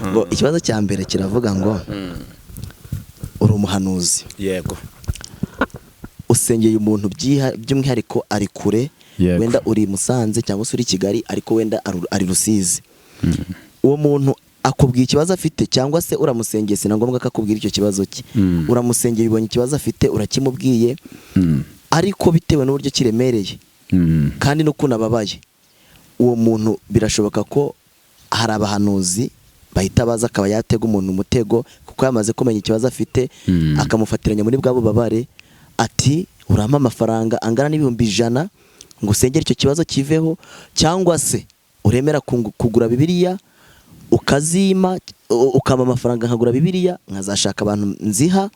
ngo ikibazo cya mbere kiravuga ngo uri umuhanuzi yego usengeye umuntu by'umwihariko ari kure wenda uri Musanze cyangwa se uri Kigali ariko wenda ari Rusizi uwo muntu akubwiye ikibazo afite cyangwa se uramusengeye sina ngombwa akakubwira icyo kibazo cye uramusengeye ibonye ikibazo afite urakimubwiye ariko bitewe n'uburyo kiremereye kandi no kunababaye uwo muntu birashoboka ko hari abahanuzi bahita baza akaba yatega umuntu umutego kuko yamaze kumenya ikibazo afite akamufatiranya muri bwabo babare ati urama amafaranga angana n'ibihumbi 100 ngo usengere icyo kibazo kiveho cyangwa se uremera kugura Bibiliya ukazima ukama amafaranga nkagura Bibiliya nkazashaka abantu nziha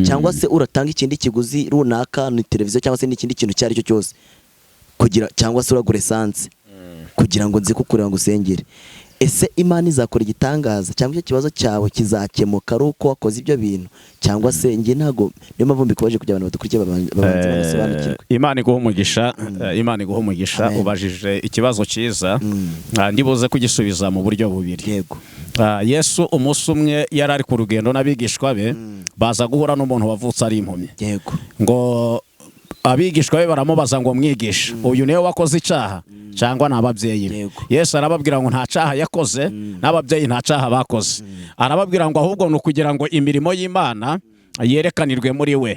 cyangwa se uratanga ikindi kiguzi runaka ni televiziyo cyangwa se n'ikindi kintu cyari cyo cyose kugira cyangwa se uragura essence kugira ngo nzi kukureba ngo usengere ese Imana izakora igitangaza cyangwa icyo kibazo cyawe kizakemuka ari uko wakoze ibyo bintu cyangwa se nge ntago niyo mpamvu mbikubaje kugira abantu badukurikiye basobanukirwe Imana iguha umugisha ubajije ikibazo cyiza ndibuze kugisubiza mu buryo bubiri yego Yesu umunsi umwe yari ari ku rugendo n'abigishwa be baza guhura n'umuntu wavutse ari impumyi yego ngo abigishwa be baramubaza ngo mwigisha uyu niwe wakoze icyaha cyangwa n'ababyeyi be Yesu arababwira ngo nta cyaha yakoze n'ababyeyi nta cyaha bakoze arababwira ngo ahubwo ni ukugira ngo imirimo y'Imana yerekanirwe muri we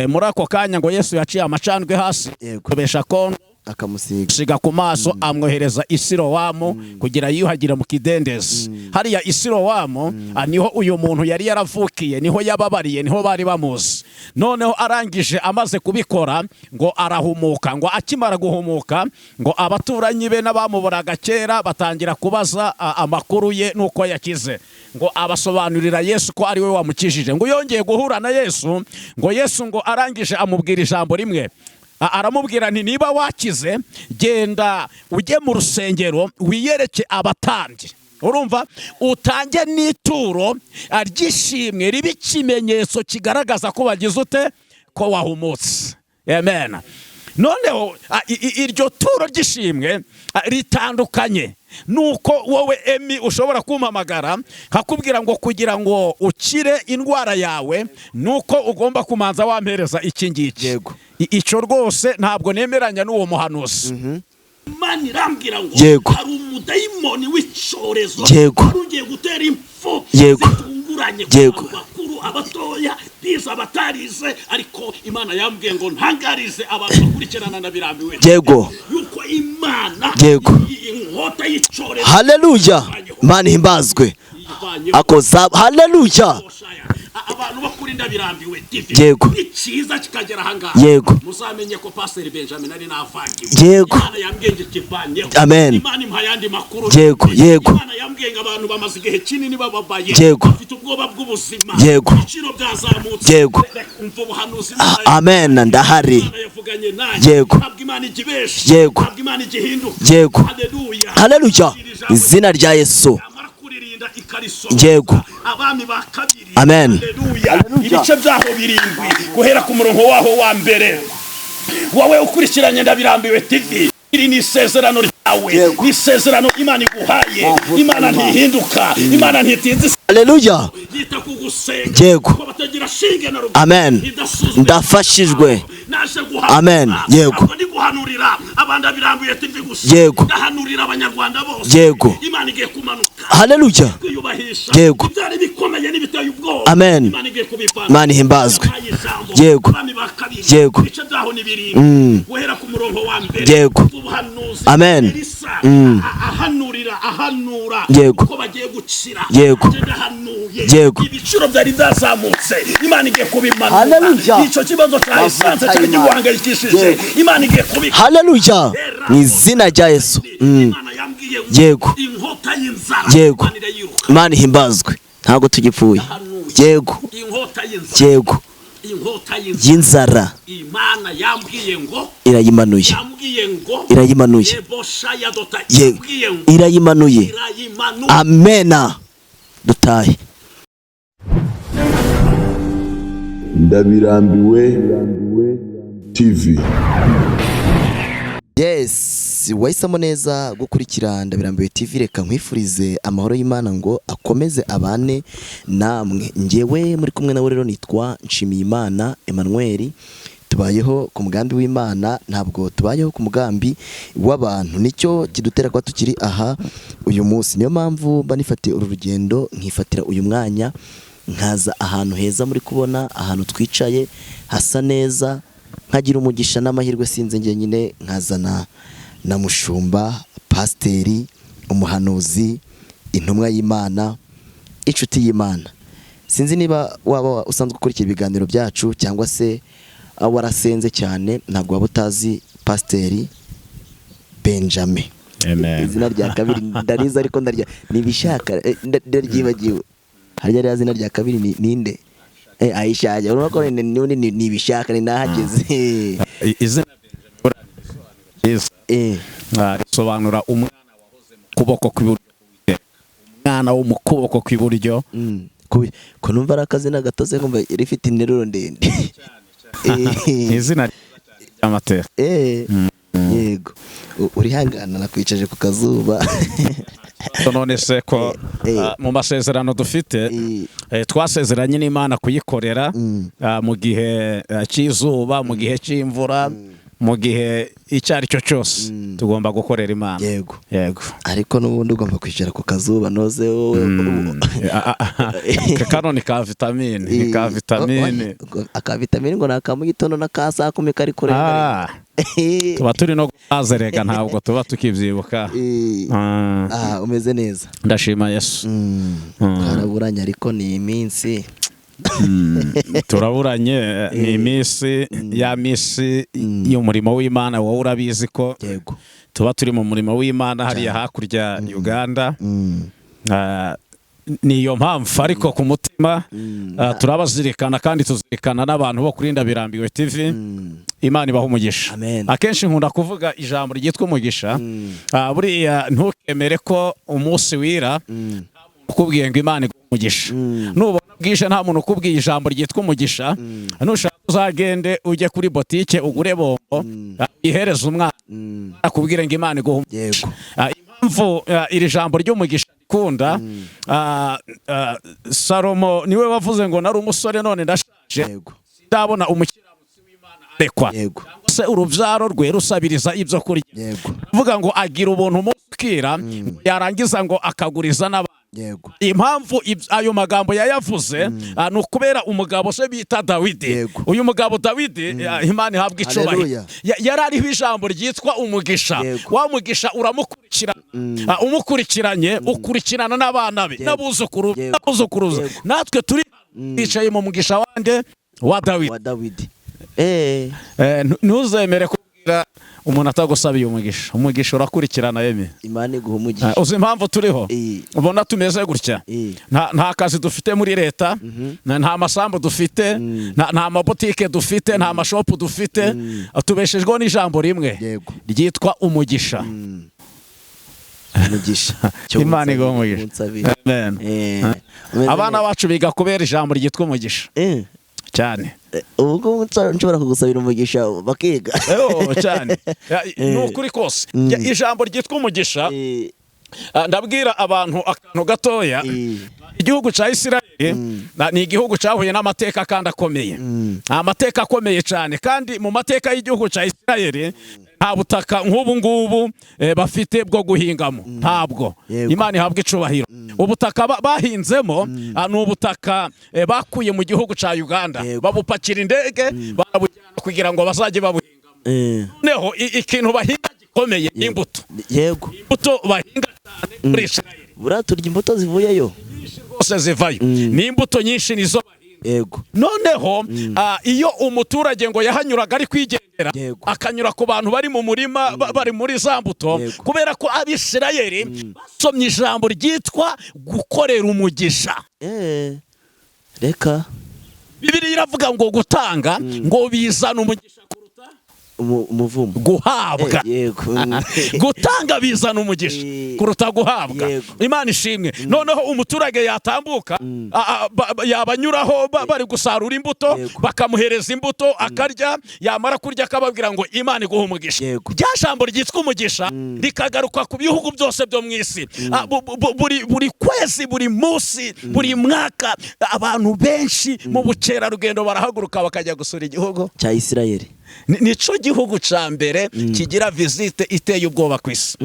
muri ako kanya ngo Yesu yaciye amacandwe hasi kubesha kondo akamusiga ku maso amwohereza Isirowamu kugira yiyuhagire mu kidendezi hariya Isirowamu niho uyu muntu yari yaravukiye niho yababariye niho bari bamuzi noneho arangije amaze kubikora ngo arahumuka ngo akimara guhumuka ngo abaturanyi be n'abamuburaga kera batangira kubaza amakuru ye nuko yakize ngo abasobanurira Yesu ko ari we wamukijije ngo yongeye guhura na Yesu ngo Yesu ngo arangije amubwira ijambo rimwe aramubwira nti niba wakize genda ujye mu rusengero wiyereke abatambyi urumva utange n'ituro ry'ishimwe ribe ikimenyetso kigaragaza ko wagize ute ko wahumutse amen noneho iryo turo ry'ishimwe ritandukanye nuko wowe Emi ushobora kumpamagara hakubwira ngo kugira ngo ukire indwara yawe nuko ugomba kumanza wampereza iki ngiki yego icyo rwose ntabwo nemeranya n'uwo muhanuzi Imana irambwira ngo hari umudayimoni w'icyorezo ugiye gutera impfu zitunguranye ku bakuru abatoya biza abatarize ariko Imana yambwiye ngo ntangarize abantu bakurikirana na birambiwe yego yuko Imana inkota y'icyorezo haleluya Imana himbazwe akoza haleluya abantu bakurinda birambiwe yego icyiza kikagera ahangaha yego muzamenye ko Pastor Benjamin ari navangiwe yego Imana yambwiye kivanyeho amen Imana impayandi makuru yego Imana yambwiye abantu bamaze igihe kinini bababaye bafite ubwoba bw'ubuzima ibiciro byazamutse yego umva ubuhanuzi amen ndahari yavuganye naye yego ntabwo Imana igibesha yego ntabwo Imana igihinduka yego haleluya izina rya Yesu yego abami ba kabiri amen ibice byaho birindwi guhera ku murongo waho wa mbere wowe ukurikiranye ndabirambiwe TV iri ni isezerano ryawe ni isezerano Imana iguhaye Imana ntihinduka Imana ntitinze haleluya yita kugusenga yego ko batagira shinge na ruguru amen ndafashijwe naje guhanura amen yego ndi guhanurira abanda birambiwe TV gusa yego ndahanurira abanyarwanda bose yego Imana igiye kumanuka haleluya yego byari bikomeye n'ibiteye ubwoba amen Imana igiye kubivana Imana himbazwe yego yego ibice byaho ni birindwi guhera ku murongo wa mbere yego amen ahanura yego ko bagiye gukira yego yego ibiciro byari byazamutse Imana igiye kubimanura icyo kibazo cya esanse cyari gihangayikishije Imana igiye kubikora haleluya mu izina rya Yesu Imana yambwiye yego inkota y'inzara yego Imana himbazwe ntago tugipfuye yego yego y'inzara Imana yambwiye ngo irayimanuye irayimanuye amena dutahe Ndabirambiwe TV. Yes yes, wahisemo neza gukurikira Ndabirambiwe TV. Reka nkwifurize amahoro y'Imana ngo akomeze abane namwe. Njyewe muri kumwe nawe rero nitwa Nshimiyimana Emmanuel. Tubayeho ku mugambi w'Imana, ntabwo tubayeho ku mugambi w'abantu. Nicyo kidutera kwa tukiri aha uyu munsi. Niyo mpamvu banifatiye uru rugendo, nkifatira uyu mwanya, nkaza ahantu heza muri kubona, ahantu twicaye hasa neza, nkagira umugisha n'amahirwe sinze njye nyine, nkazana na mushumba, pasiteri, umuhanuzi, intumwa y'Imana, inshuti y'Imana. Sinzi niba waba usanzwe ukurikira ibiganiro byacu cyangwa se warasenze cyane, ntabwo waba utazi pasiteri Benjamin. Amen. Izina rya kabiri ndariza ariko nibishaka ndaryibagiwe. Harya rya zina rya kabiri ninde? Aisha, urabona ko nibishaka ni nahageze. Izina Benjamin risobanura umwana wahoze mu kuboko kw'iburyo k'Uwiteka. Umwana wo mu kuboko kw'iburyo. Ko numva ari akazina gatoze kumva rifite interuro ndende. Izina ry'amateka. Yego. Urihangana nakwicaje ku kazuba. None se ko mu masezerano dufite twasezeranye n'Imana kuyikorera mu gihe cy'izuba, mu gihe cy'imvura, mu gihe icyo ari cyo cyose tugomba gukorera Imana. Yego. Yego. Ariko n'ubundi ugomba kwicara ku kazuba noze wowe. Kano ni ka vitamine, ni ka vitamine. Aka vitamine ngo nakamu gitondo na ka saa 10 kari kurenga. Tuba turi no gazerega, ntabwo tuba tukibyibuka. Umeze neza. Ndashima Yesu. Twaraburanye ariko ni iminsi. Turaburanye ni iminsi, ya minsi y'umurimo w'Imana. Wowe urabizi ko tuba turi mu murimo w'Imana hariya hakurya Uganda. Niyo mpamvu ariko ku mutima turabazirikana kandi tuzirikana n'abantu bo kuri Ndabirambiwe TV. Imana ibaha umugisha. Akenshi nkunda kuvuga ijambo ryitwa umugisha. Buriya ntukemere ko umunsi wira ukubwiye ngo Imana iguha umugisha. Nubona bwije nta muntu ukubwiye ijambo ryitwa umugisha, nushaka uzagende ujye kuri botike ugure bombo ihereza umwana akubwire ngo Imana iguha umugisha. Impamvu iri jambo ry'umugisha kunda, Salomo niwe wavuze ngo nari umusore none ndashaje, ndabona umukiranutsi w'Imana arekwa, se urubyaro rwe rusabiriza ibyo kurya. Vuga ngo agira ubuntu mukira, yarangiza ngo akaguriza n'abandi. Impamvu ayo magambo yayavuze ni ukubera umugabo se bita Dawidi. Uyu mugabo Dawidi, Imana ihabwa icubahiro, yari ariho ijambo ryitwa umugisha. Wa mugisha uramukurikirana, umukurikiranye ukurikirana n'abana be n'abuzukuruza. Natwe turi bicaye mu mugisha wande wa Dawidi. Ntuzemere kubwira umuntu atagusabiye umugisha. Umugisha urakurikirana yeme. Imana iguha umugisha. Uzi impamvu turiho? Ubona tumeze gutya. Nta kazi dufite muri leta, nta masambu dufite, nta mabotike dufite, nta mashopu dufite. Tubeshejweho n'ijambo rimwe ryitwa umugisha. Umugisha. Imana iguha umugisha. Amen. Abana bacu biga kubera ijambo ryitwa umugisha. Cyane. Ubwo nshobora kugusabira umugisha bakiga. Cyane. Nukuri kose. Ijambo ryitwa umugisha, ndabwira abantu akantu gatoya. Igihugu cya Isirayeli ni igihugu cyahuye n'amateka kandi akomeye. Amateka akomeye cyane, kandi mu mateka y'igihugu cya Isirayeli nta butaka nk'ubu ngubu bafite bwo guhingamo. Ntabwo. Imana ihabwa icubahiro. Ubutaka bahinzemo ni ubutaka bakuye mu gihugu cya Uganda, babupakira indege barabujyana kugira ngo bazajye babuhingamo. Neho ikintu bahinga gikomeye imbuto. Imbuto bahinga cyane muri Isirayeli. Buraturya imbuto zivuyeyo. Rwose zivayo. Ni imbuto nyinshi nizo bahinga. Noneho iyo umuturage ngo yahanyuraga ari kwigendera, akanyura ku bantu bari mu murima bari muri za mbuto, kubera ko Abisirayeli basomye ijambo ryitwa gukorera umugisha. Reka Bibiliya iravuga ngo gutanga ngo bizana umugisha kuruta umuvumo guhabwa yego gutanga bizana umugisha kuruta guhabwa. Imana ishimwe. Noneho umuturage yatambuka yabanyuraho bari gusarura imbuto bakamuhereza imbuto akarya, yamara kurya akababwira ngo Imana iguha umugisha. Rya jambo ryitwa umugisha rikagaruka ku bihugu byose byo mu isi. Buri kwezi, buri munsi, buri mwaka abantu benshi mu bukerarugendo barahaguruka bakajya gusura igihugu cya Isirayeli. Nico gihugu ca mbere kigira visite iteye ubwoba ku isi.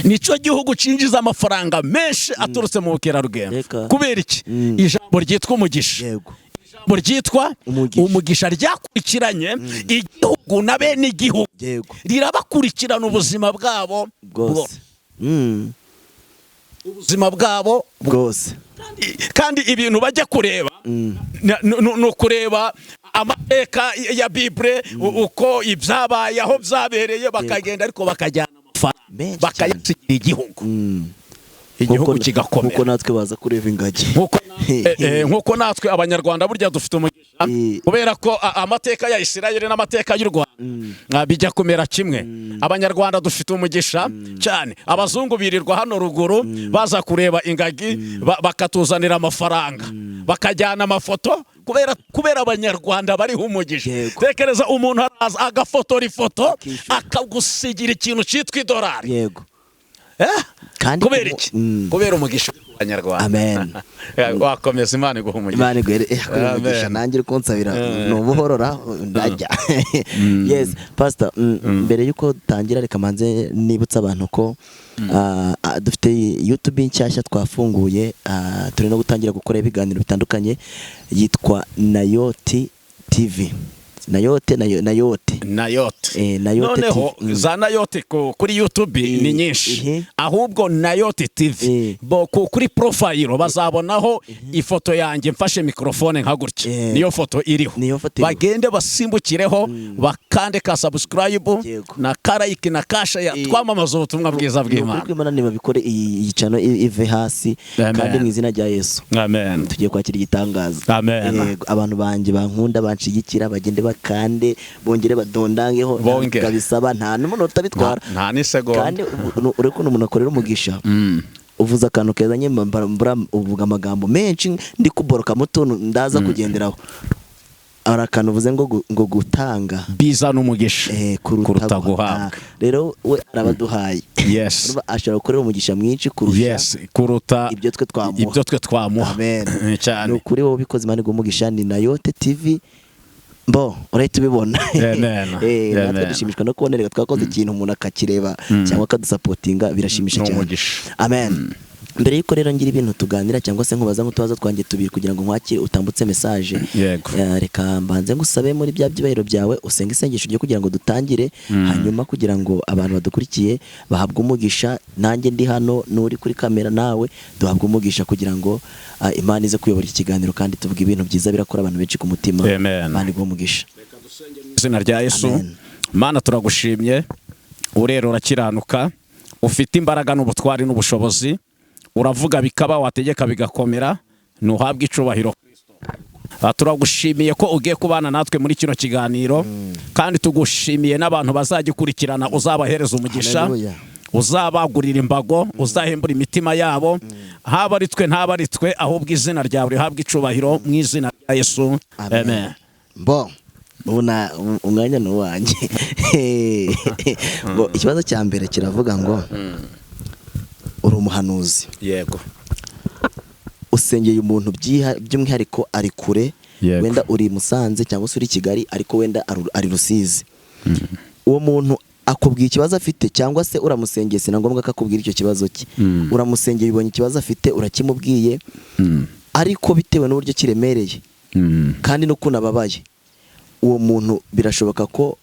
Nico gihugu cinjiza amafaranga menshi aturutse mu bukerarugendo. Kubera iki? Ijambo ryitwa umugisha. Ijambo ryitwa umugisha ryakurikiranye igihugu na bene igihugu, rirabakurikirana ubuzima bwabo bwose. Ubuzima bwabo bwose. Kandi ibintu bajya kureba no kureba amateka ya Bible uko ibyabaye aho byabereye, bakagenda ariko bakajyana amafaranga bakayasigira igihugu. Igihugu kigakomera. Nkuko natwe baza kureba ingagi. Nkuko natwe Abanyarwanda burya dufite umugisha, kubera ko amateka ya Isirayeli n'amateka y'u Rwanda bijya kumera kimwe. Abanyarwanda dufite umugisha cyane. Abazungu birirwa hano ruguru baza kureba ingagi bakatuzanira amafaranga bakajyana amafoto, kubera Abanyarwanda bariho umugisha. Tekereza umuntu araza agafotora ifoto akagusigira ikintu cyitwa idolari. Yego. Kubera iki? Kubera umugisha w'Abanyarwanda. Amen. Wakomeza Imana iguha umugisha. Imana iguhere umugisha, nanjye uri kunsabira nubuhorora ndajya. Yes, Pastor, mbere yuko tangira reka manze nibutsa abantu ko dufite YouTube nshyashya twafunguye, turi no gutangira gukora ibiganiro bitandukanye, yitwa Nayoti TV. Nayote. Noneho za Nayote kuri YouTube ni nyinshi, ahubwo Nayote TV kuri profile bazabonaho ifoto yanjye mfashe mikrofone nka gutya, niyo foto iriho. Bagende basimbukireho bakande ka subscribe na like na kasha ya twamamaza ubutumwa bwiza bw'Imana. Kuko Imana niba bikore iyi chano ive hasi kandi mu izina rya Yesu. Amen. Tugiye kwakira igitangaza. Amen. Abantu banje bankunda banshigikira bagende bakande bongere badondangeho kabisaba, nta n'umunota bitwara, nta n'isegonda. Kandi uri kuntu umuntu akorera umugisha, uvuza akantu keza mbura uvuga amagambo menshi ndi kuboroka mutuntu ndaza kugenderaho. Arakantu uvuze ngo gutanga bizana umugisha kuruta guhabwa. Rero we arabaduhaye. Yes. Ashobora gukorera umugisha mwinshi kuruta ibyo twe twamuha. Amen. Cyane. Kuri wowe bikoze Imana igumugisha. Ni Nayote TV. Urahita ubibona. Natwe dushimishwa no kubona reka twakoze ikintu umuntu akakireba cyangwa akadusapotinga, birashimisha cyane. Amen. Mbere yuko rero ngira ibintu tuganira cyangwa se nkubaza nk'utubazo twanjye tubiri kugira ngo nkwakire utambutse message, reka mbanze ngusabe muri bya byibahiro byawe usenga isengesho ryo kugira ngo dutangire, hanyuma kugira ngo abantu badukurikiye bahabwe umugisha, nanjye ndi hano n'uri kuri kamera nawe duhabwe umugisha, kugira ngo Imana ize kuyobora iki kiganiro kandi tuvuga ibintu byiza birakora abantu benshi ku mutima. Imana iguhe umugisha. Izina rya Yesu. Mana turagushimye, urero urakiranuka, ufite imbaraga n'ubutwari n'ubushobozi, uravuga bikaba, wategeka bigakomera, nuhabwe icubahiro Kristo. Turagushimiye ko ugiye kubana natwe muri kino kiganiro, kandi tugushimiye n'abantu bazagikurikirana, uzabahereza umugisha, uzabagurira imbago, uzahembura imitima yabo, haba ari twe ntaba ari twe, ahubwo izina ryawe rihabwe icubahiro mu izina rya Yesu. Amen. Ubona umwanya n'uwanjye. Ikibazo cya mbere kiravuga ngo uri umuhanuzi. Yego. Usengeye umuntu by'umwihariko ari kure, wenda uri Musanze cyangwa se uri Kigali, ariko wenda ari Rusizi. Uwo muntu akubwiye ikibazo afite, cyangwa se uramusengeye sina ngombwa akakubwira icyo kibazo cye. Uramusengeye ubonye ikibazo afite, urakimubwiye, ariko bitewe n'uburyo kiremereye kandi no kunababaye, uwo muntu birashoboka ko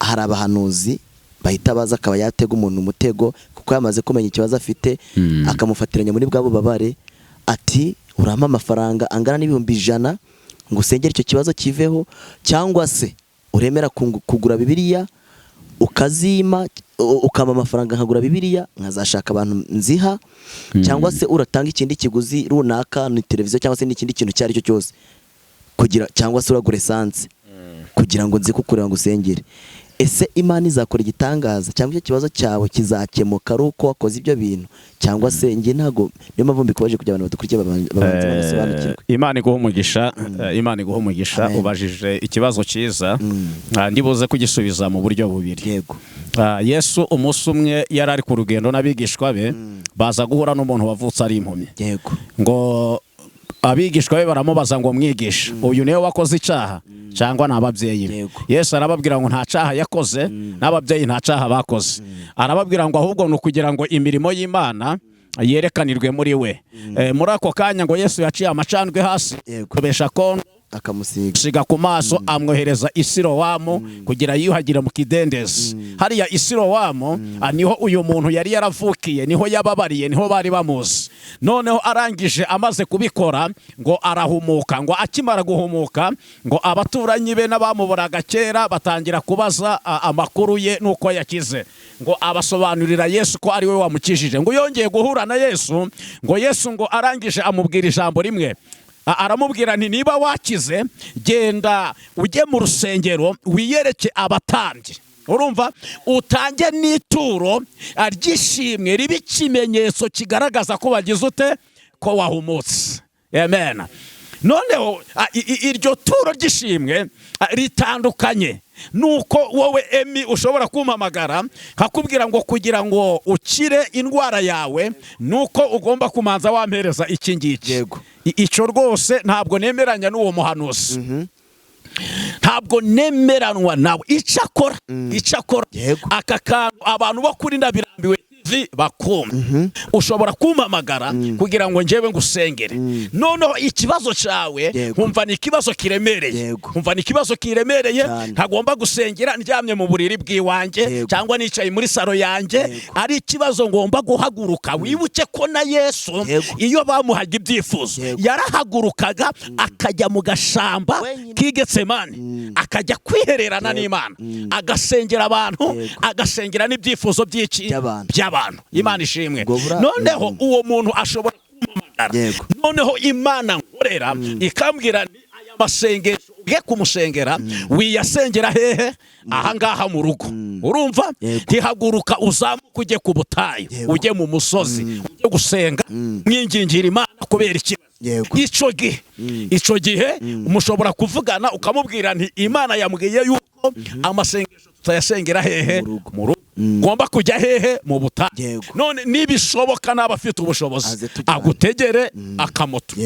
hari abahanuzi bahita baza akaba yatega umuntu umutego, kuko yamaze kumenya ikibazo afite, akamufatiranya muri bwa bubabare, ati urampa amafaranga angana n'ibihumbi 100 ngo usengere icyo kibazo kiveho, cyangwa se uremera kugura Bibiliya ukazima ukama amafaranga nkagura Bibiliya nkazashaka abantu nziha, cyangwa se uratanga ikindi kiguzi runaka, ni televiziyo cyangwa se n'ikindi kintu cyari cyo cyose kugira, cyangwa se uragura essence. kugira ngo nze kukureba ngo usengere. Ese Imana izakora igitangaza cyangwa icyo kibazo cyawe kizakemuka ari uko wakoze ibyo bintu, cyangwa se njye ntago, niyo mpamvu mbikubaje kugira abantu badukurikiye basobanukirwe. Imana iguha umugisha, Imana iguha umugisha. Ubajije ikibazo cyiza, ndibuze kugisubiza mu buryo bubiri. Yego. Yesu umunsi umwe yari ari ku rugendo n'abigishwa be, baza guhura n'umuntu wavutse ari impumyi. Yego. Ngo abigishwa be baramubaza ngo mwigisha, uyu niwe wakoze icyaha cyangwa n'ababyeyi be? Yesu arababwira ngo nta cyaha yakoze, n'ababyeyi nta cyaha bakoze. Arababwira ngo ahubwo ni ukugira ngo imirimo y'Imana yerekanirwe muri we. Muri ako kanya ngo Yesu yaciye amacandwe hasi, kubesha kondo, akamusiga ku maso, amwohereza i Silowamu kugira yiyuhagire mu kidendezi. Hariya i Silowamu niho uyu muntu yari yaravukiye, niho yababariye, niho bari bamuzi. Noneho arangije amaze kubikora ngo arahumuka. Ngo akimara guhumuka, ngo abaturanyi be n'abamuburaga kera batangira kubaza amakuru ye nuko yakize. Ngo abasobanurira Yesu ko ari we wamukijije. Ngo yongeye guhura na Yesu, ngo Yesu ngo arangije amubwira ijambo rimwe. Aramubwira nti niba wakize, genda ujye mu rusengero wiyereke abatambyi. Urumva, utange n'ituro ry'ishimwe ribe ikimenyetso kigaragaza ko wagize ute, ko wahumutse. Amen. Noneho iryo turo ry'ishimwe ritandukanye nuko wowe Emi ushobora kumpamagara nkakubwira ngo kugira ngo ukire indwara yawe nuko ugomba kumanza wampereza iki ngiki. Icyo rwose ntabwo nemeranya n'uwo muhanuzi. Ntabwo nemeranwa nawe. Icakora aka kantu abantu bo kuri Ndabirambiwe bakumva. Ushobora kumpamagara kugira ngo njyewe ngusengere. Noneho ikibazo cyawe nkumva ni ikibazo kiremereye, ntagomba gusengera ndyamye mu buriri bw'iwanjye cyangwa nicaye muri saro yanjye. Ari ikibazo ngomba guhaguruka. Wibuke ko na Yesu iyo bamuhaga ibyifuzo yarahagurukaga akajya mu gashamba k'Igetsemani, akajya kwihererana n'Imana, agasengera abantu, agasengera n'ibyifuzo by'abantu. Imana ishimwe. Noneho uwo muntu ashobora kumpamagara, noneho Imana nkorera ikambwira ni aya masengesho ugiye kumusengera, wiyasengera hehe? Ahangaha mu rugo. Urumva, ntihaguruka uzamuka ujye ku butayu, ujye mu musozi, ujye gusenga mwingingira Imana kubera ikibazo. Icyo gihe mushobora kuvugana ukamubwira nti Imana yambwiye yuko amasengesho tutayasengera hehe? Mu rugo. Ngomba kujya hehe? Mu butayu. None nibishoboka n'abafite ubushobozi agutegere akamoto,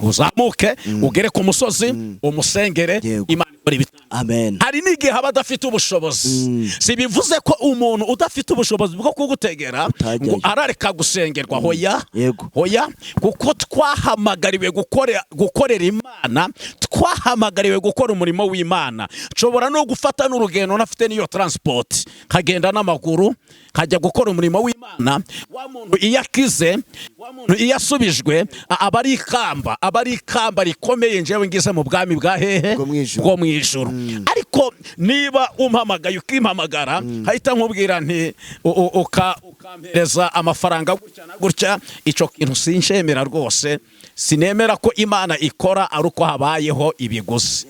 uzamuke ugere ku musozi umusengere, Imana ikora ibitanga. Amen. Hari n'igihe aba adafite ubushobozi. Si bivuze ko umuntu udafite ubushobozi bwo kugutegera ngo arareka gusengerwa. Hoya, kuko twahamagariwe gukorera Imana, twahamagariwe gukora umurimo w'Imana. Nshobora no gufata n'urugendo nafite n'iyo transport, kagenda n'amaguru, kajya gukora umurimo w'Imana. Wa muntu iyo akize, wa muntu iyo asubijwe, aba ari ikamba rikomeye njyewe ngize mu bwami bwa hehe? Bwo mu ijuru. Ariko niba umpamagaye ukimpamagara, hahita nkubwira nti ukampereza amafaranga gutya na gutya, icyo kintu sinshemera rwose. Sinemera ko Imana ikora ari uko habayeho ibiguzi.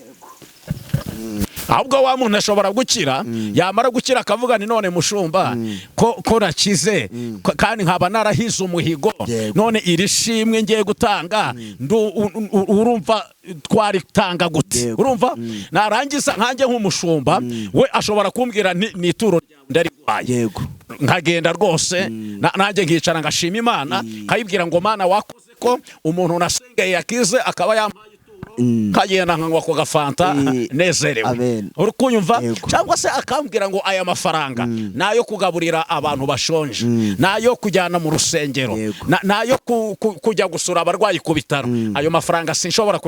Ahubwo wa muntu ashobora gukira, yamara gukira akavuga ni none mushumba ko nakize kandi nkaba narahize umuhigo, none iri shimwe ngiye gutanga urumva twaritanga gute? Urumva, narangiza nkanjye nk'umushumba, we ashobora kumbwira ni ituro ndarigwaye, nkagenda rwose nanjye nkicara ngashima Imana, nkayibwira ngo Mana wakoze ko umuntu nasengeye yakize, akaba yampaye kagenda nkanywa ko gafanta nezerewe. Uri kunyumva? Cyangwa se akambwira ngo aya mafaranga nayo kugaburira abantu bashonje, nayo kujyana mu rusengero, nayo kujya gusura abarwayi ku bitaro. Ayo mafaranga sinshobora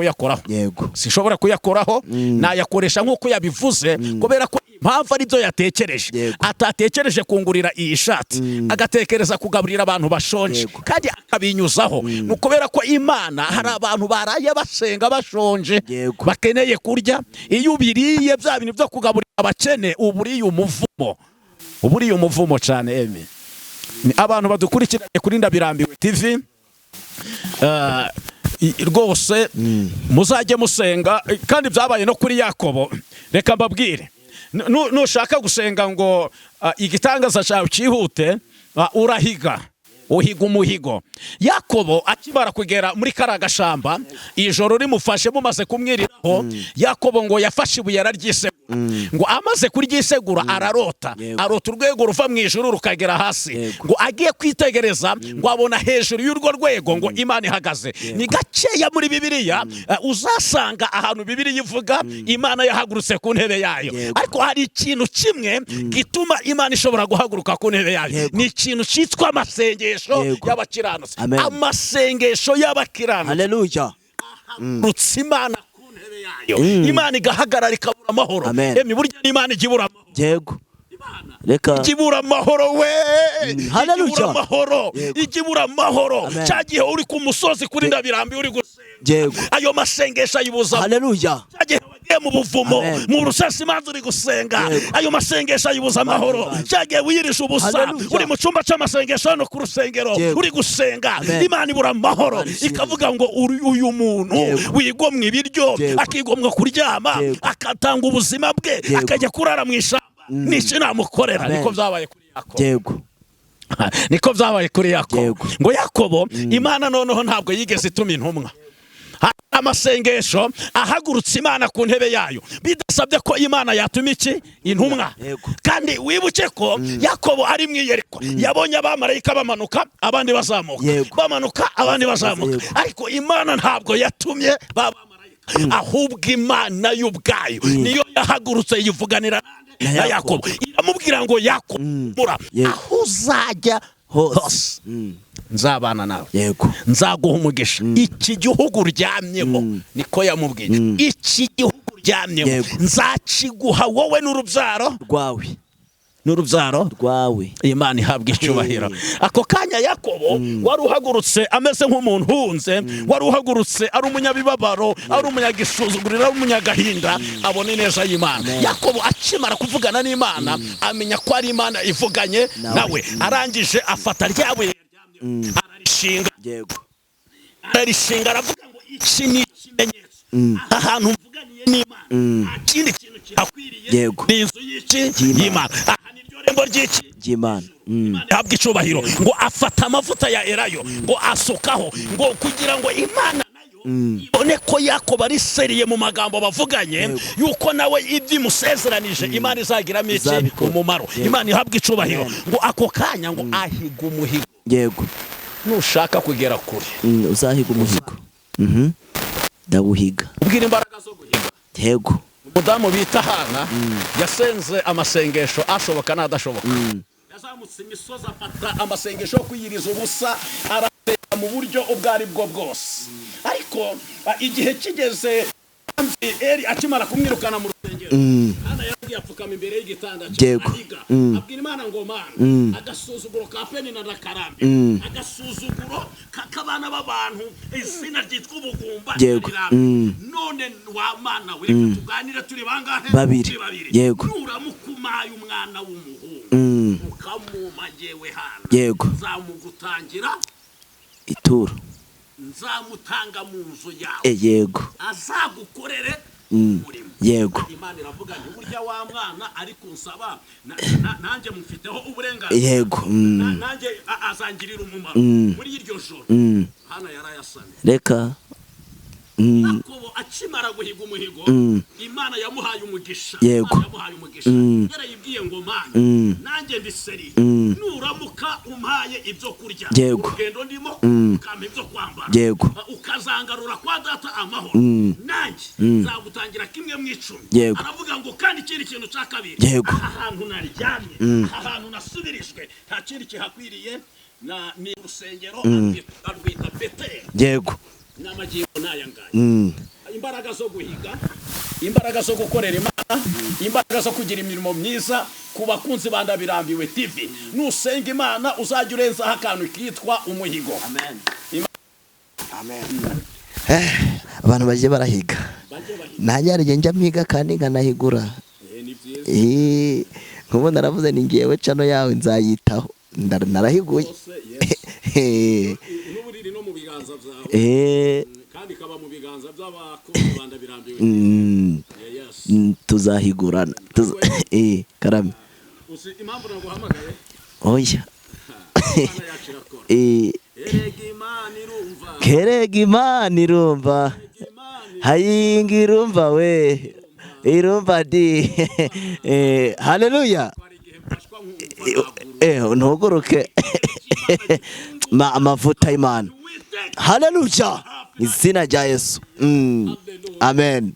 kuyakoraho, nayakoresha nk'uko yabivuze, kubera ko impamvu ari byo yatekereje. Atatekereje kungurira iyi shati, agatekereza kugaburira abantu bashonje, kandi akabinyuzaho. Ni ukubera ko Imana hari abantu baraye basenga bashonje, bakeneye kurya. Iyo ubiriye bya bintu byo kugaburira abakene, uburiye umuvumo cyane. Emi, abantu badukurikiranye kuri Ndabirambiwe TV, rwose muzajye musenga. Kandi byabaye no kuri Yakobo. reka mbabwire nushaka gusenga ngo igitangaza cyawe cyihute urahiga uhiga umuhigo. Yakobo akimara kugera muri kara gashamba ijoro rimufashe mumaze kumwiriraho, Yakobo ngo yafashe ibuye araryisegura, ngo amaze kuryisegura ararota urwego ruva mu ijuru rukagera hasi, ngo agiye kwitegereza ngo abona hejuru y'urwo rwego ngo Imana ihagaze. Ni gakeya muri Bibiliya uzasanga ahantu Bibiliya ivuga Imana yahagurutse ku ntebe yayo, ariko hari ikintu kimwe gituma Imana ishobora guhaguruka ku ntebe yayo, ni ikintu cyitwa amasengesho y'abakiranutsi. Amasengesho y'abakiranutsi, haleluya, Imana ku ntebe yayo, Imana igahagarara ikabura amahoro. Burya n'Imana igibura amahoro. Yego, reka igibura amahoro we, igibura amahoro, igibura amahoro. Cyagihe uri ku musozi kuri Ndabirambi uri gusenga, ayo masengesho ayibuza. Haleluya. Mu buvumo mu rusasi imanza uri gusenga, ayo masengesho ayibuza amahoro. Cyagihe wiyirisha ubusa uri mu cyumba cy'amasengesho no ku rusengero uri gusenga, Imana ibura amahoro ikavuga ngo uyu muntu wigomwa ibiryo, akigomwa kuryama, akatanga ubuzima bwe, akajya kurara mu ishamba, niki namukorera? Niko byabaye kuri Yakobo. Niko byabaye kuri Yakobo. Ngo Yakobo Imana noneho ntabwo yigeze ituma intumwa. Amasengesho ahagurutse Imana ku ntebe yayo, bidasabye ko Imana yatuma iki intumwa. Kandi wibuke ko Yakobo ari mu Yeriko, yabonye abamarayika bamanuka abandi bazamuka, bamanuka abandi bazamuka, ariko Imana ntabwo yatumye babamarayika, ahubwo Imana y'ubwayo niyo yahagurutse yivuganira na Yakobo, iramubwira ngo Yakobo, aho uzajya hose nzabana nawe, nzaguha umugisha. Iki gihugu uryamyeho, niko yamubwiye, iki gihugu uryamyeho nzakiguha wowe n'urubyaro rwawe. Imana ihabwa icyubahiro. Ako kanya Yakobo wari uhagurutse ameze nk'umuntu uhunze, wari uhagurutse ari umunyabibabaro, ari umunyagisuzuguriro, ari umunyagahinda, abona ineza y'Imana. Yakobo akimara kuvugana n'Imana amenya ko ari Imana ivuganye nawe, arangije afata ryabuye ararishinga, aravuga ngo iki ni ikimenyetso, ahantu mvuganiye n'Imana nta kindi kintu kihakwiriye, ni inzu y'Imana, aha ni ryo rembo ry'Imana. Imana ihabwa icyubahiro. Ngo afata amavuta ya Elayo ngo asukaho, ngo kugira ngo Imana nayo ibone ko Yakobo ari seriye mu magambo bavuganye, yuko nawe ibyo imusezeranije Imana izagiramo iki umumaro. Imana ihabwa icyubahiro. Ngo ako kanya ngo ahiga umuhigo. Nushaka kugera kure uzahiga umuhigo, ndawuhiga. Ubwira imbaraga zo guhiga. Umudamu bita Hana yasenze amasengesho ashoboka n'adashoboka, yazamutse imisozi afata amasengesho yo kwiyiriza ubusa, arasenga mu buryo ubwo ari bwo bwose, ariko igihe kigeze Eli akimara kumwirukana mu rusengero, Hana yagiye apfukama imbere y'igitanda cye ahiga, abwira Imana ngo Mana, agasuzuguro ka Penina na Karambi, agasuzuguro k'abana b'abantu, izina ryitwa ubugumba, none wa Mana we tuganire turi bangahe? Babiri. Nuramukumaye umwana w'umuhungu ukamuma jewe Hana, nzamugutangira ituro, nzamutanga mu nzu yawe, azagukorere umurimo. Imana iravuga ngo burya wa mwana ari kunsaba nanjye mufiteho uburenganzira, nanjye azangirira umumaro muri iryo joro. Hana yarayasanye. Reka Yakobo akimara guhiga umuhigo, Imana yamuhaye umugisha. Yarayibwiye ngo Mana, nanjye ndi seriye, nuramuka umpaye ibyo kurya, urugendo ndimo, ukampa ibyo kwambara, ukazangarura kwa data amahoro, nanjye nzagutangira kimwe mu 10. Aravuga ngo kandi ikindi kintu cya kabiri, ahantu naryamye, ahantu nasubirijwe, nta kindi kihakwiriye, ni urusengero arwita Beteli. N'amagingo n'ayangaye. Imbaraga zo guhiga, imbaraga zo gukorera Imana, imbaraga zo kugira imirimo myiza. Ku bakunzi ba Ndabirambiwe TV, nusenga Imana uzajya urenzaho akantu kitwa umuhigo. Amen. Abantu bagiye barahiga, nanjye hari njya mpiga kandi nkanahigura. Nk'ubu naravuze ni ngiyewe cano yawe nzayitaho, narahiguye. Kandi kaba mu biganza by'abakunzi ba Ndabirambiwe. tuzahigurana karame impamvu naguhamagaye oya kerega Imana irumva hayinga irumva we irumva di haleluya ntuguruke amavuta y'Imana haleluya izina rya Yesu amen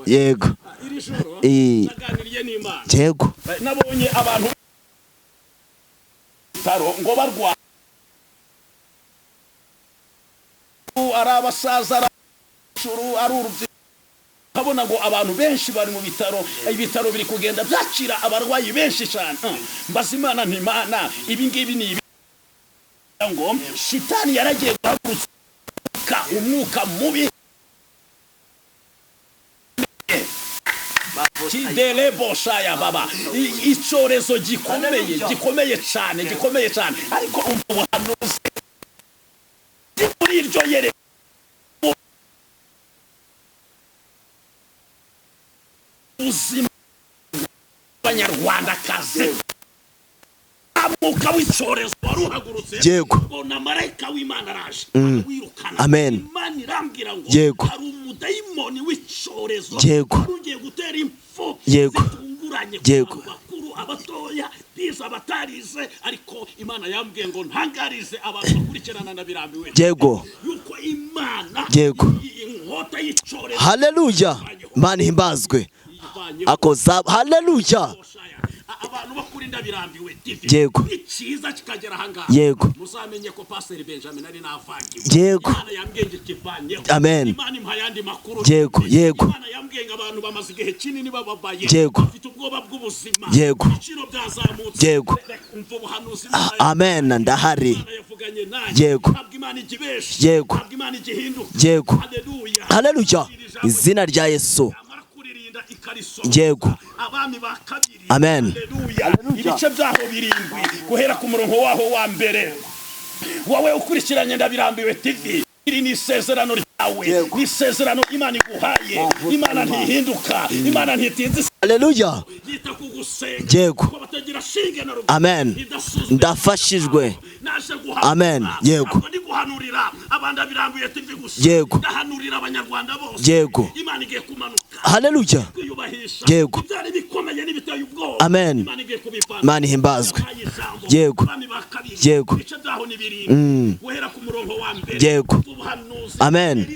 yego yego nabonye abantu taro ngo barwa ari abasaza ari urubyiruko kabona ngo abantu benshi bari mu ibitaro biri kugenda byakira abarwayi benshi cyane mbaza Imana ntimana ibi ngibi ni ngo shitani yaragiye guhaguruka umwuka mubi kidelebo shaya baba icyorezo gikomeye cyane ariko ubuhanuzi muri iryo yere ubuzima bw'Abanyarwandakazi amuka w'icyorezo waruhagurutse ubona marayika w'Imana araje wirukana Imana irambwira ngo hari umudayimoni w'icyorezo ugiye gutera impfu zitunguranye ku bakuru abatoya biza abatarize ariko Imana yambwiye ngo ntangarize abantu bakurikirana na birambiwe yuko Imana inkota y'icyorezo haleluya Imana ihimbazwe akoza haleluya abantu bakurinda birambiwe yego iciza kikagera ahangaha yego muzamenye ko Pastor Benjamin ari navangiwe yego Imana yambwiye kivanyeho amen Imana impayandi makuru yego Imana yambwiye abantu bamaze igihe kinini bababaye bafite ubwoba bw'ubuzima ibiciro byazamutse umva ubuhanuzi amen ndahari yego Imana igibesha yego Imana igihinduka yego haleluya izina rya Yesu yego abami ba kabiri amen ibice byaho birindwi guhera ku murongo waho wa mbere wowe ukurikiranye ndabirambiwe TV iri ni isezerano ryawe ni isezerano Imana iguhaye Imana ntihinduka Imana ntitinze haleluya yita kugusenga yego amen ndafashijwe amen yego guhanurira abanda birambuye TV gusa yego ndahanurira abanyarwanda bose yego Imana igiye kumanuka haleluya yego byari bikomeye n'ibiteye ubwoba amen Imana ihimbazwe yego yego ibice byaho ni birindwi guhera ku murongo wa mbere yego amen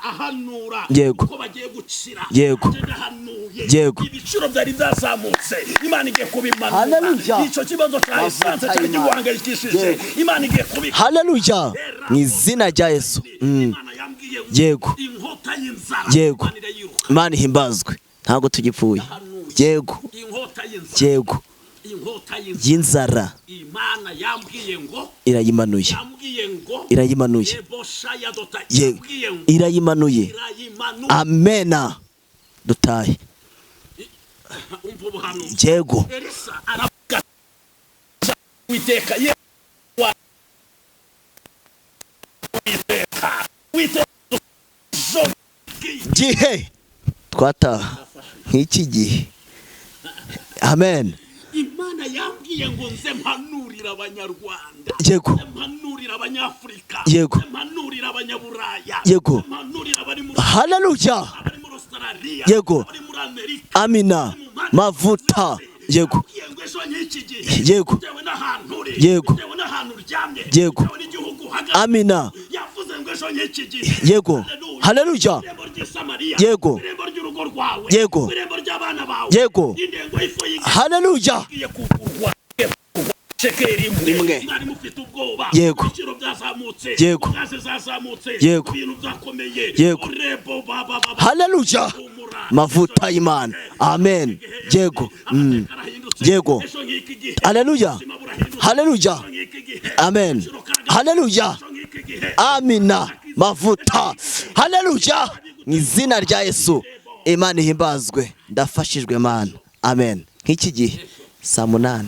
ahanura yego ko bagiye gukira yego yego ibiciro byari byazamutse Imana igiye kubimanura icyo kibazo cya esanse cyari kiguhangayikishije Imana igiye kubika haleluya mu izina rya Yesu yego yego Imana ihimbazwe ntabwo tugipfuye yego yego y'inzara Imana yambwiye ngo irayimanuye irayimanuye amena dutahe yego witeka gihe twataha nk'iki gihe amen Imana yambwiye ngo nze mpanurira abanyarwanda yego mpanurira abanyafrika yego mpanurira abanyaburaya yego mpanurira abari muri haleluya Australia yego abari muri Amerika amina mavuta yego yego yego yego amina yego haleluya yego yego yego haleluya rimwe yego yego yego yego haleluya mavuta y'Imana amen yego yego haleluya haleluya amen haleluya amina mavuta haleluya mu izina rya Yesu Imana ihimbazwe ndafashijwe Mana amen nk'iki gihe saa 8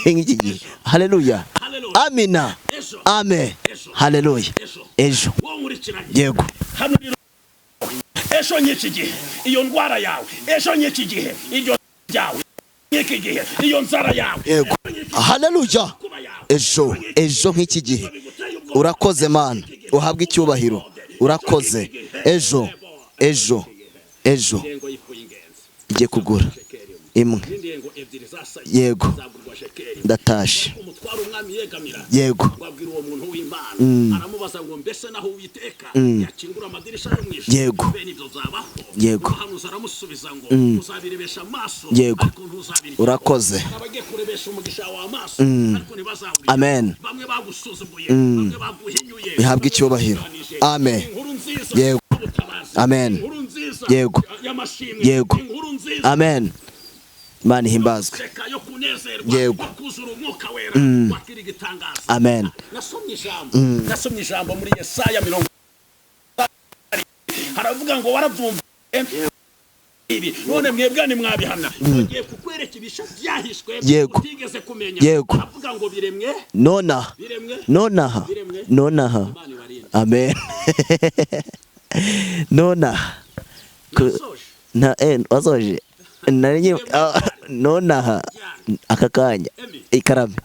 nk'iki gihe haleluya amina amen haleluya ejo yego ejo nyiki gihe iyo ndwara yawe, ejo nyiki gihe iryo ryawe, nyiki gihe iyo nzara yawe. Yego. Haleluya. Ejo nk'iki gihe. Urakoze Mana, uhabwe icyubahiro. Urakoze. Ejo igiye kugura imwe. Yego. Ndatashe. Yego. Aramubaza ngo mbese naho Uwiteka yakingura amadirisha yo mwijuru. Yego. Yego. Aramusubiza ngo uzabirebesha amaso ariko ntuzabirya. Urakoze. Abagiye kurebesha umugisha wa amaso ariko ntibazawurya. Amen. Bamwe bagusuzumuye, bamwe baguhinyuye. Bihabwe icyubahiro. Amen. Yego. Amen. Yego. Yego. Amen. Imana ihimbazwe. Yego. Amen. Nasomye ijambo muri Yesaya 40. Haravuga ngo warabyumva ibi none mwebwe mwabihana. Ngiye kukwereka ibisha byahishwe utigeze kumenya. Haravuga ngo biremwe nonaha. Amen. Wasoje nonaha aka kanya ikarame.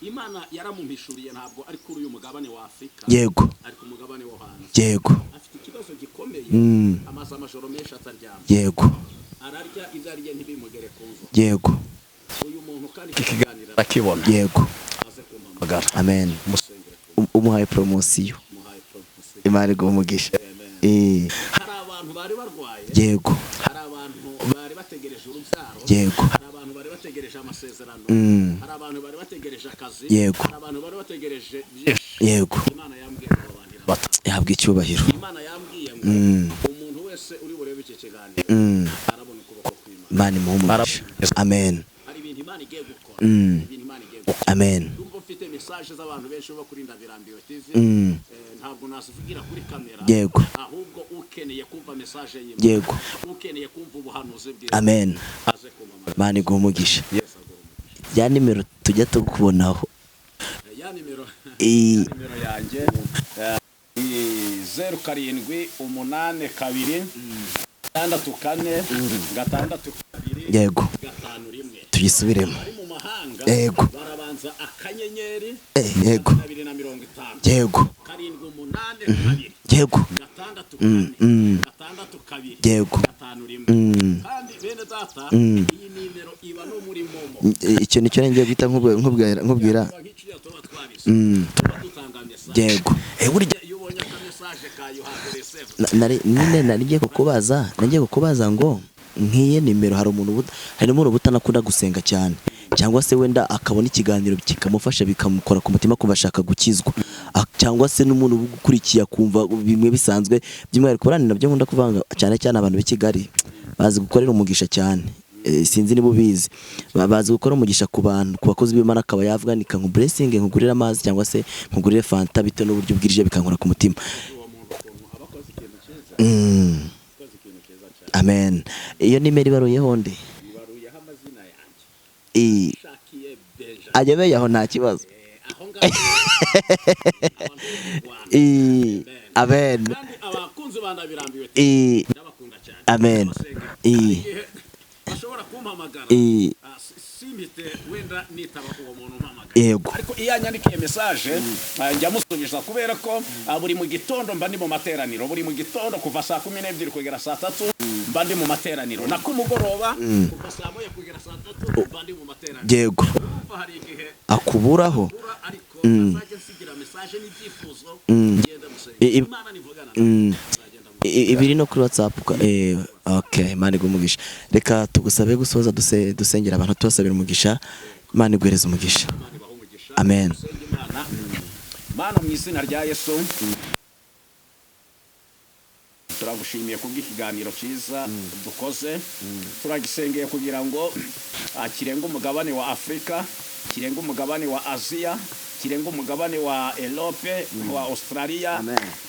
Imana yaramumpishuriye ntabwo ari kuri uyu mugabane wa Afrika. Yego. Ari ku mugabane wo hanze. Yego. Afite ikibazo gikomeye. Amaze amajoro menshi ataryama. Yego. Ararya ibyariye ntibimugere kumva. Yego. Uyu muntu kandi kiganira akibona. Yego. aze kumamagara. Amen. Umuhaye promosiyo. Imana igumugisha. Hari abantu bari barwaye. Yego. Hari abantu bari bategereje urubyaro. Yego. Hari abantu bari bategereje amasezerano. Hari abantu bari bategereje akazi. Yego. Hari abantu bari bategereje byinshi. Yego. Imana yambwiye ngo abantu yahabwe icyubahiro. Imana yambwiye ngo umuntu wese uri burebe iki kiganiro arabona ukuboko kw'Imana. Imana imuhumugisha. Amen. Hari ibintu Imana igiye gukora. Ibintu Imana igiye gukora. Amen. Ndumva mfite message z'abantu benshi bo kuri Ndabirambiwe TV. Ntabwo nasivugira kuri kamera. Yego. Ahubwo ukeneye kumva message y'Imana. Yego. Ukeneye kumva ubuhanuzi bwe. Amen. Aze kumamagara. Imana igumugisha. Ya nimero tujya tukubonaho. Ya nimero yanjye 0782 642 Yego. Tuyisubiremo. Yego. Barabanza akanyenyeri. Yego. 250. Yego. 782. Yego. 6 Yego. Kandi bene data iyi nimero iba no muri momo. Icyo nicyo ngiye guhita nkubwira. Yego. Burya iyo ubonye aka message ka Yohana Nari ngiye kukubaza ngo nk'iye nimero hari umuntu butanakunda gusenga cyane cyangwa se wenda akabona ikiganiro kikamufasha bikamukora ku mutima kuba ashaka gukizwa, cyangwa se n'umuntu ugukurikiye akumva bimwe bisanzwe by'umwihariko barani nabyo nkunda kuvanga cyane abantu b'i Kigali bazi gukorera umugisha cyane. Sinzi niba ubizi bazi gukora umugisha ku bantu, ku bakozi b'Imana, akaba yavuga nika nku blessing nkugurira amazi cyangwa se nkugurire fanta bitewe n'uburyo bwirije bikankora ku mutima. Amen. Iyo nimero ibaruyeho nde? ibaruyeho amazina yanjye. Shakiye Beja. Ajyebeye aho nta kibazo. Aho ngaho. Amen. Kandi abakunzi ba Ndabirambiwe ndabakunda cyane. Amen. Bashobora kumpamagara. Simite wenda nitaba uwo muntu umpamagara. Yego. Ariko iyo yanyandikiye message njya musubiza kubera ko buri mu gitondo mba ndi mu materaniro, buri mu gitondo kuva saa 12 kugera saa 3 mba ndi mu materaniro, na kumugoroba kuva saa 1 kugera saa 3 mba ndi mu materaniro. Yego. Hari igihe akuburaho ariko azajya nsigira message n'ibyifuzo ngenda musenga. Imana nivugana ibiri no kuri WhatsApp. Okay, Imana igumugisha. Reka tugusabe gusoza dusengera abantu tubasabira umugisha. Imana iguhereze umugisha. Amen. Mana mu izina rya Yesu turagushimiye kubw'ikiganiro cyiza dukoze. Turagisengeye kugira ngo kirenga umugabane wa Afrika, kirenga umugabane wa Asia, kirenga umugabane wa Europe, wa Australia,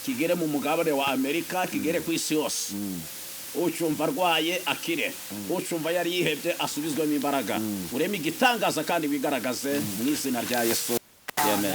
kigere mu mugabane wa Amerika, kigere ku isi yose. Ucumva arwaye akire, ucumva yari yihebye asubizwemo imbaraga. Ureme igitangaza kandi wigaragaze mu izina rya Yesu. Amen.